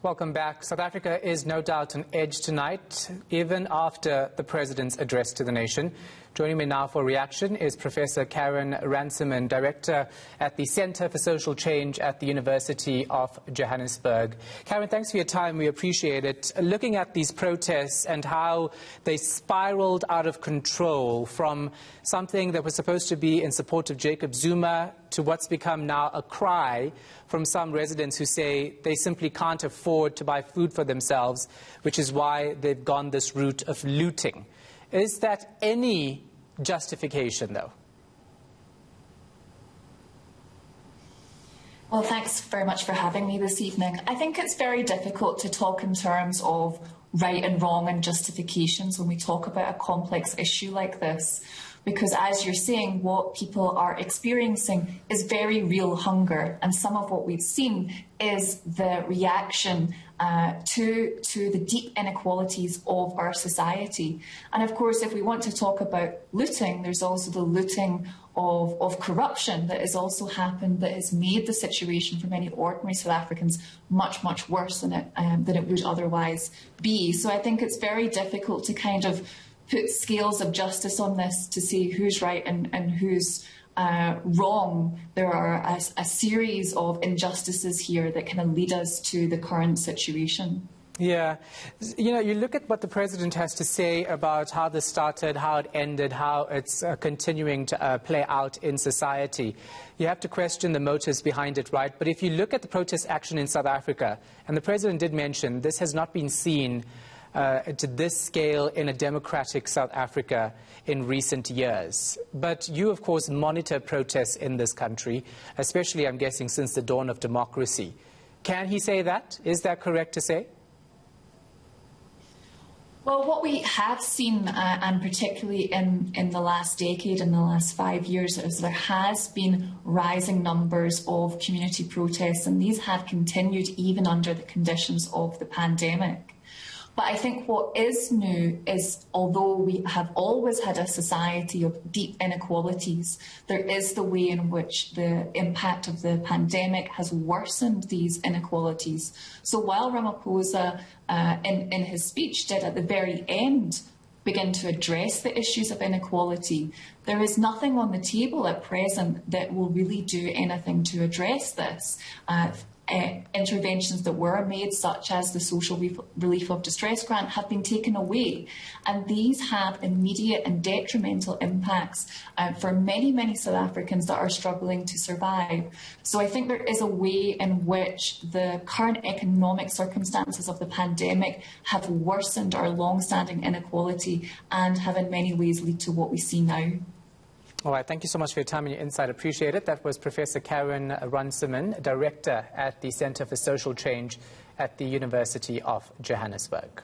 Welcome back. South Africa is no doubt on edge tonight, even after the President's address to the nation. Joining me now for reaction is Professor Carin Runciman, Director at the Centre for Social Change at the University of Johannesburg. Carin, thanks for your time. We appreciate it. Looking at these protests and how they spiraled out of control from something that was supposed to be in support of Jacob Zuma to what's become now a cry from some residents who say they simply can't afford to buy food for themselves, which is why they've gone this route of looting. Is that any justification, though? Well, thanks very much for having me this evening. I think it's very difficult to talk in terms of right and wrong and justifications when we talk about a complex issue like this, because as you're saying, what people are experiencing is very real hunger, and some of what we've seen is the reaction to the deep inequalities of our society. And of course, if we want to talk about looting, there's also the looting of corruption that has also happened, that has made the situation for many ordinary South Africans much, much worse than it would otherwise be. So I think it's very difficult to kind of put scales of justice on this to see who's right and who's wrong. There are a series of injustices here that kind of lead us to the current situation. Yeah. You know, you look at what the President has to say about how this started, how it ended, how it's continuing to play out in society. You have to question the motives behind it, right? But if you look at the protest action in South Africa, and the President did mention this has not been seen to this scale in a democratic South Africa in recent years. But you, of course, monitor protests in this country, especially, I'm guessing, since the dawn of democracy. Can he say that? Is that correct to say? Well, what we have seen, and particularly in the last decade, in the last 5 years, is there has been rising numbers of community protests, and these have continued even under the conditions of the pandemic. But I think what is new is, although we have always had a society of deep inequalities, there is the way in which the impact of the pandemic has worsened these inequalities. So while Ramaphosa, in his speech, did at the very end begin to address the issues of inequality, there is nothing on the table at present that will really do anything to address this. Interventions that were made, such as the social relief of distress grant, have been taken away, and these have immediate and detrimental impacts for many, many South Africans that are struggling to survive. So I think there is a way in which the current economic circumstances of the pandemic have worsened our long-standing inequality and have in many ways led to what we see now. All right, thank you so much for your time and your insight. Appreciate it. That was Professor Carin Runciman, Director at the Centre for Social Change at the University of Johannesburg.